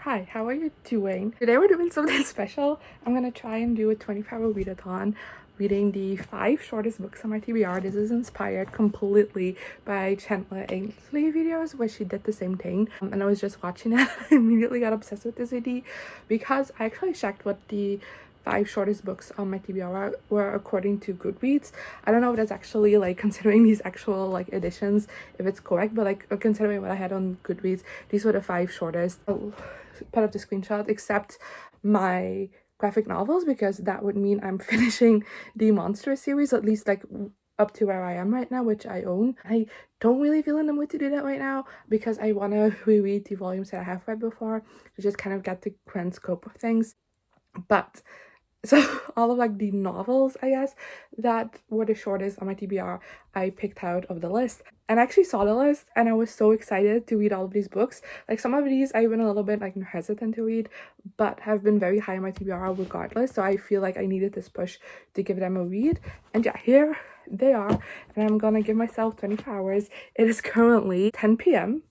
Hi, how are you doing? Today we're doing something special. I'm gonna try and do a 24-hour readathon reading the 5 shortest books on my TBR. This is inspired completely by Chandler Ainsley videos where she did the same thing. And I was just watching it. I immediately got obsessed with this idea because I actually checked what the 5 shortest books on my TBR were according to Goodreads. I don't know if that's actually like considering these actual like editions, if it's correct, but like considering what I had on Goodreads, these were the 5 shortest. I'll put up the screenshot, except my graphic novels, because that would mean I'm finishing the Monster series, at least like up to where I am right now, which I own. I don't really feel in the mood to do that right now because I want to reread the volumes that I have read before to just kind of get the grand scope of things. But so all of like the novels, I guess, that were the shortest on my TBR, I picked out of the list. And I actually saw the list and I was so excited to read all of these books. Like some of these I've been a little bit like hesitant to read, but have been very high on my TBR regardless. So I feel like I needed this push to give them a read. And yeah, here they are. And I'm gonna give myself 24 hours. It is currently 10 p.m.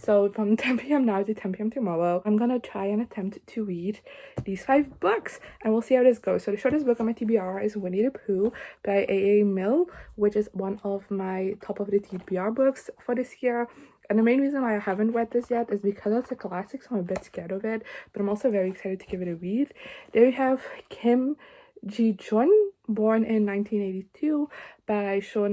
So from 10 p.m. now to 10 p.m. tomorrow, I'm gonna try and attempt to read these 5 books and we'll see how this goes. So the shortest book on my TBR is Winnie the Pooh by A.A. Milne, which is one of my top of the TBR books for this year. And the main reason why I haven't read this yet is because it's a classic, so I'm a bit scared of it, but I'm also very excited to give it a read. There we have Ji Chun, born in 1982 by Jo.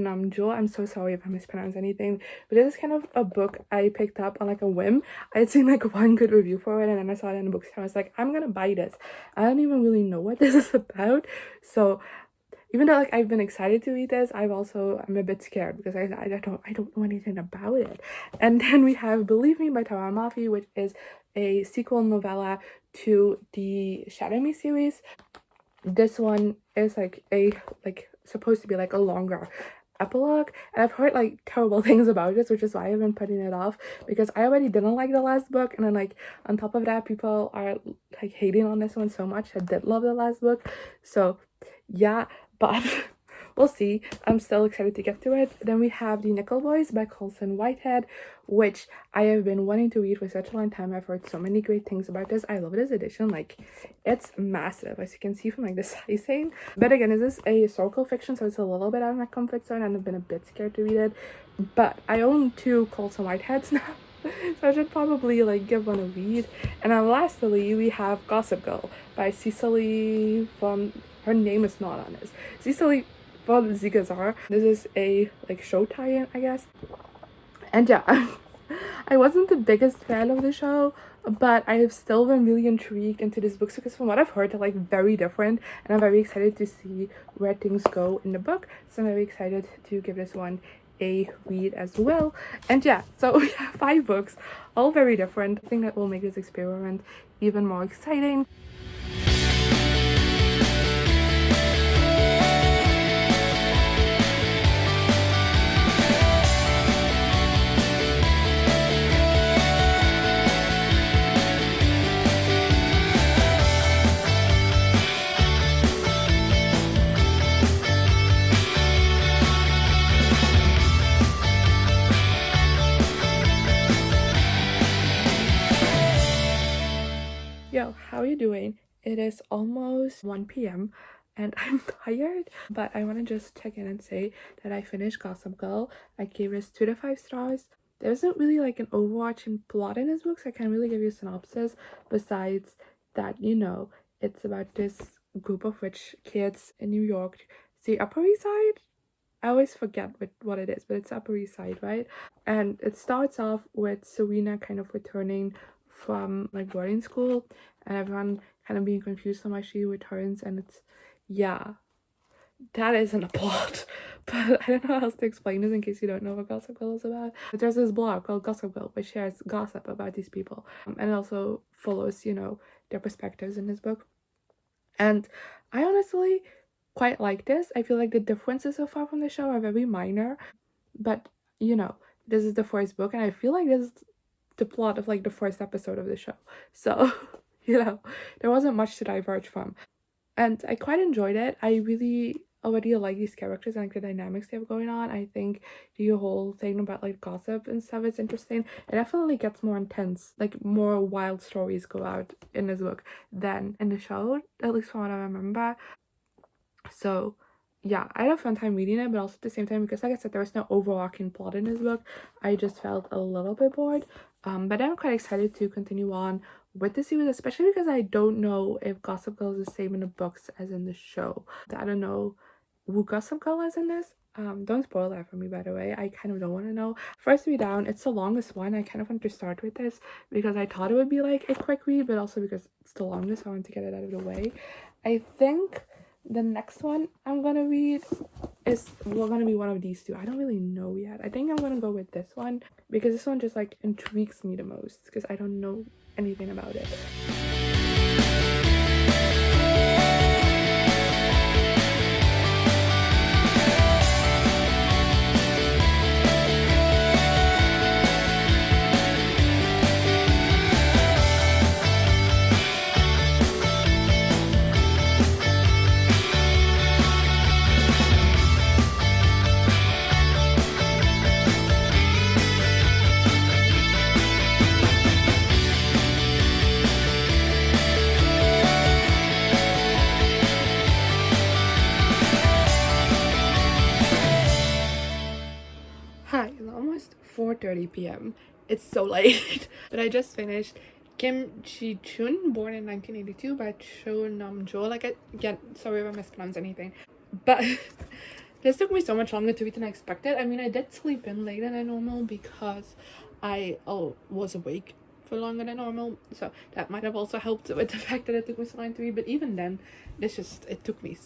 I'm so sorry if I mispronounce anything, but this is kind of a book I picked up on like a whim. I had seen like one good review for it and then I saw it in the bookstore. I was like, I'm gonna buy this. I don't even really know what this is about, so even though like I've been excited to read this, I'm a bit scared because I don't know anything about it. And then we have Believe Me by Tara Mafi, which is a sequel novella to the Shadow Me series. This one is like supposed to be like a longer epilogue, and I've heard like terrible things about this, which is why I've been putting it off, because I already didn't like the last book, and then like on top of that people are like hating on this one so much. I did love the last book, so yeah, but we'll see. I'm still excited to get to it. Then we have The Nickel Boys by Colson Whitehead, which I have been wanting to read for such a long time. I've heard so many great things about this. I love this edition. Like, it's massive, as you can see from like the sizing. But again, this is a historical fiction, so it's a little bit out of my comfort zone and I've been a bit scared to read it. But I own 2 Colson Whiteheads now, so I should probably like give one a read. And then lastly, we have Gossip Girl by Cecily von... her name is not on this. Cecily von Zigazar. This is a like show tie-in, I guess. And yeah, I wasn't the biggest fan of the show, but I have still been really intrigued into these books because from what I've heard, they're like very different, and I'm very excited to see where things go in the book. So I'm very excited to give this one a read as well. And yeah, so we have 5 books, all very different. I think that will make this experiment even more exciting. Yo, how are you doing? It is almost 1 p.m. and I'm tired, but I want to just check in and say that I finished Gossip Girl. I gave this 2 to 5 stars. There isn't really like an overarching plot in this book, so I can't really give you a synopsis besides that, you know, it's about this group of rich kids in New York. The Upper East Side? I always forget what it is, but it's Upper East Side, right? And it starts off with Serena kind of returning from like boarding school and everyone kind of being confused on why she returns, and it's, yeah, that isn't a plot. But I don't know how else to explain this in case you don't know what Gossip Girl is about. But there's this blog called Gossip Girl which shares gossip about these people, and it also follows, you know, their perspectives in this book. And I honestly quite like this. I feel like the differences so far from the show are very minor, but you know, this is the first book and I feel like this is the plot of like the first episode of the show, so you know, there wasn't much to diverge from, and I quite enjoyed it. I really already like these characters and like the dynamics they have going on. I think the whole thing about like gossip and stuff is interesting. It definitely gets more intense, like more wild stories go out in this book than in the show, at least from what I remember. So yeah, I had a fun time reading it, but also at the same time, because like I said, there was no overarching plot in this book, I just felt a little bit bored. But I'm quite excited to continue on with the series, especially because I don't know if Gossip Girl is the same in the books as in the show. I don't know who Gossip Girl is in this. Don't spoil that for me, by the way. I kind of don't want to know. First read down, it's the longest one. I kind of want to start with this because I thought it would be like a quick read, but also because it's the longest, so I want to get it out of the way. I think the next one I'm gonna read is gonna be one of these two. I don't really know yet. I think I'm gonna go with this one because this one just like intrigues me the most because I don't know anything about it. Hi, it's almost 4:30 p.m. It's so late, but I just finished Ji Chun, born in 1982 by Cho Nam-jo. Like, again, sorry if I mispronounce anything, but this took me so much longer to read than I expected. I mean, I did sleep in later than normal because I was awake for longer than normal, so that might have also helped with the fact that it took me so long to read. But even then, it took me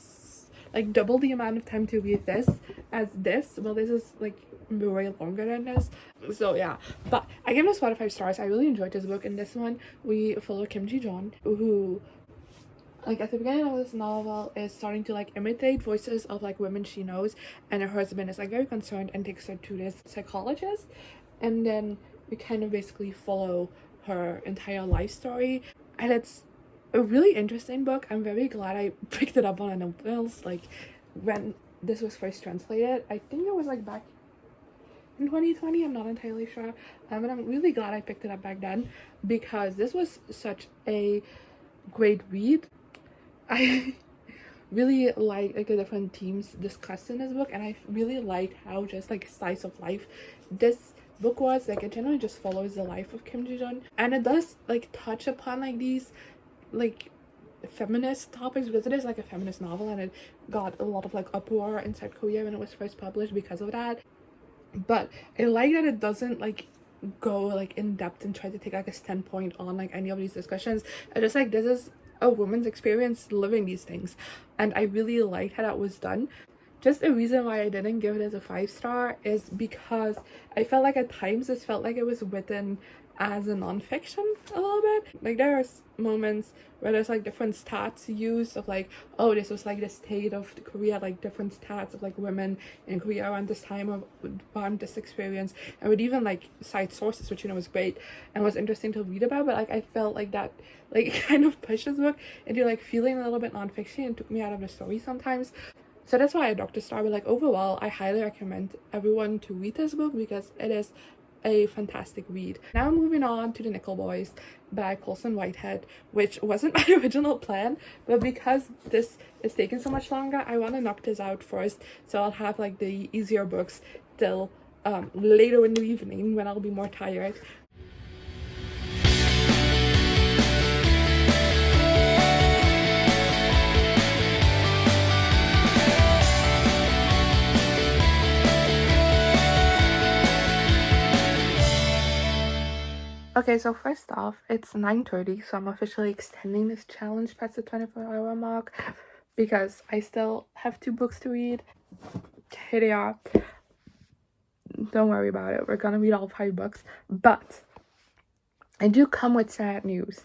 like double the amount of time to read this as this. Well, this is like way longer than this, so yeah. But I give this 4 out of 5 stars. I really enjoyed this book. In this one, we follow Kim Ji Chun, who, like, at the beginning of this novel is starting to like imitate voices of like women she knows, and her husband is like very concerned and takes her to this psychologist, and then we kind of basically follow her entire life story, and it's a really interesting book. I'm very glad I picked it up on a novels, like when this was first translated. I think it was like back in 2020, I'm not entirely sure, but I'm really glad I picked it up back then because this was such a great read. I really like the different themes discussed in this book, and I really liked how just like slice of life this book was. Like, it generally just follows the life of Kim Ji Chun, and it does like touch upon like these like feminist topics because it is like a feminist novel, and it got a lot of like uproar inside Korea when it was first published because of that. But I like that it doesn't like go like in depth and try to take like a standpoint on like any of these discussions. I just like, this is a woman's experience living these things, and I really liked how that was done. Just a reason why I didn't give it as a 5-star is because I felt like at times this felt like it was written as a non-fiction a little bit. Like, there are moments where there's like different stats used of like, oh, this was like the state of Korea, like different stats of like women in Korea around this time of around this experience, and with even like side sources, which, you know, was great and was interesting to read about. But like, I felt like that like kind of pushed this book into like feeling a little bit non-fiction and took me out of the story sometimes. So that's why I dropped a star. But like, overall, I highly recommend everyone to read this book because it is a fantastic read. Now moving on to The Nickel Boys by Colson Whitehead, which wasn't my original plan, but because this is taking so much longer, I want to knock this out first, so I'll have like the easier books till later in the evening when I'll be more tired. Okay, so first off, it's 9:30, so I'm officially extending this challenge past the 24-hour mark because I still have 2 books to read. Here they are. Don't worry about it. We're gonna read all 5 books, but I do come with sad news,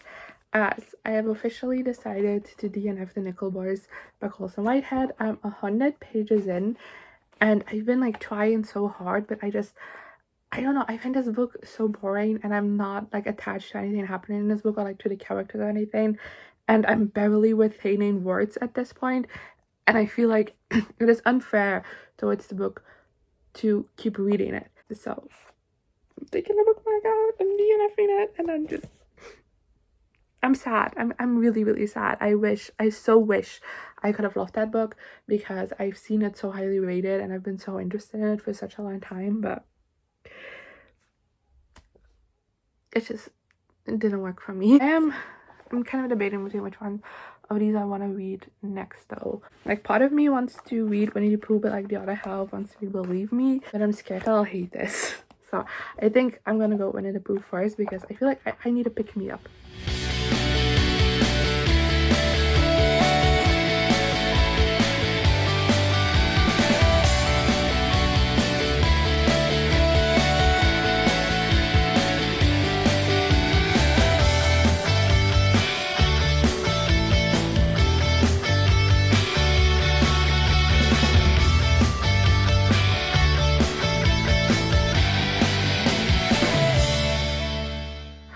as I have officially decided to DNF The Nickel Boys by Colson Whitehead. I'm 100 pages in, and I've been like trying so hard, but I don't know, I find this book so boring, and I'm not like attached to anything happening in this book or like to the characters or anything, and I'm barely retaining words at this point. and I feel like it is unfair towards the book to keep reading it. So I'm taking the bookmark out and DNFing it, and I'm sad. I'm really, really sad. I so wish I could have loved that book, because I've seen it so highly rated and I've been so interested in it for such a long time, but it didn't work for me. I'm kind of debating between which one of these I want to read next though. Like, part of me wants to read Winnie the Pooh, but like the other half wants to read Believe Me, but I'm scared that I'll hate this. So I think I'm gonna go Winnie the Pooh first, because I feel like I need to pick me up.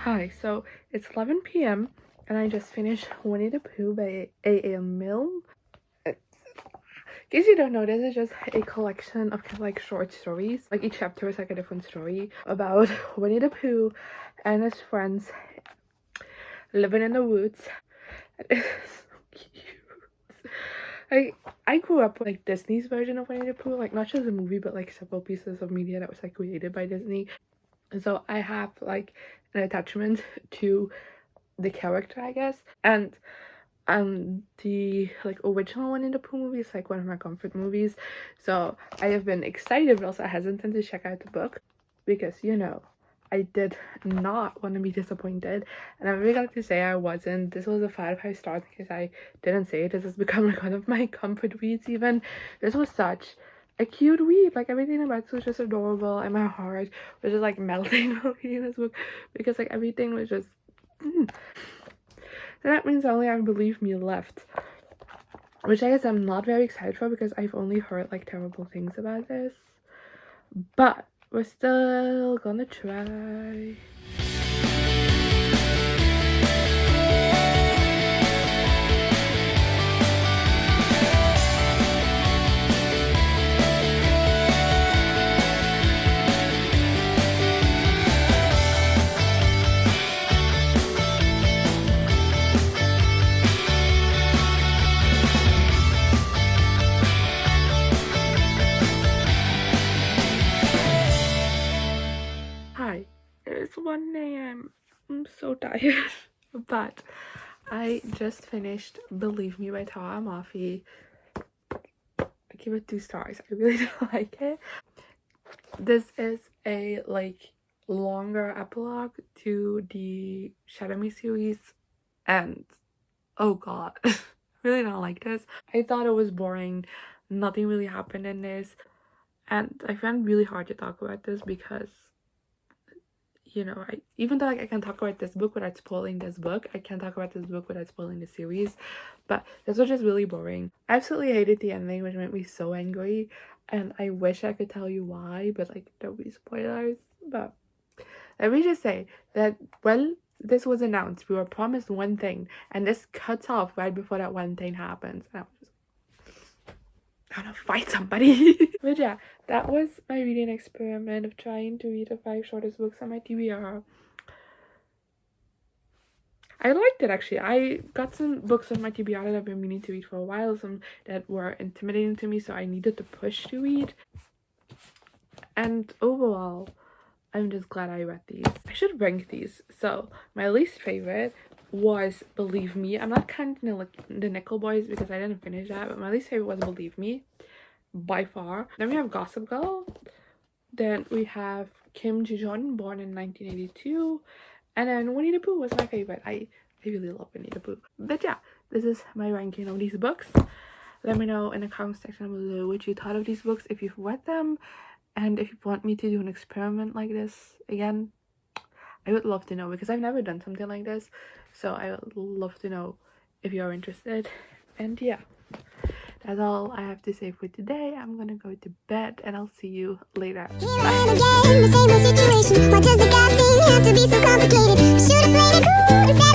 Hi, so it's 11 p.m. and I just finished Winnie the Pooh by A.M. Milne. In case you don't know, this is just a collection of kind of like short stories. Like, each chapter is like a different story about Winnie the Pooh and his friends living in the woods. It's so cute. I grew up with like Disney's version of Winnie the Pooh, like not just a movie, but like several pieces of media that was like created by Disney. So I have like an attachment to the character, I guess. And the like original Winnie the Pooh movie is like one of my comfort movies. So I have been excited but also hesitant to check out the book, because, you know, I did not want to be disappointed, and I'm really glad to say I wasn't. This was a 5 stars because I didn't say it. This has become like one of my comfort reads even. This was such a cute read. Like, everything about it was just adorable, and my heart was just like melting while reading this book, because like everything was just So that means I only have Believe Me left, which I guess I'm not very excited for, because I've only heard like terrible things about this, but we're still gonna try. It's 1 a.m. I'm so tired. But I just finished Believe Me by Tara Mafi. I give it 2 stars. I really don't like it. This is a like longer epilogue to the Shadow Me series, and oh god, I really don't like this. I thought it was boring. Nothing really happened in this, and I found it really hard to talk about this because, you know, even though like I can talk about this book without spoiling this book, I can't talk about this book without spoiling the series. But this was just really boring. I absolutely hated the ending, which made me so angry, and I wish I could tell you why, but like there'll be spoilers. But let me just say that when this was announced, we were promised one thing, and this cuts off right before that one thing happens. And I was just, I want to fight somebody. But yeah, that was my reading experiment of trying to read the 5 shortest books on my TBR. I liked it, actually. I got some books on my TBR that I've been meaning to read for a while, some that were intimidating to me, so I needed to push to read. And overall, I'm just glad I read these. I should rank these. So my least favorite was Believe Me. I'm not counting the Nickel Boys because I didn't finish that, but my least favorite was Believe Me by far. Then we have Gossip Girl. Then we have Ji Chun, born in 1982. And then Winnie the Pooh was my favorite. I really love Winnie the Pooh. But yeah, this is my ranking of these books. Let me know in the comment section below what you thought of these books, if you've read them, and if you want me to do an experiment like this again. I would love to know, because I've never done something like this, so I would love to know if you're interested. And yeah, that's all I have to say for today. I'm gonna go to bed, and I'll see you later. Bye.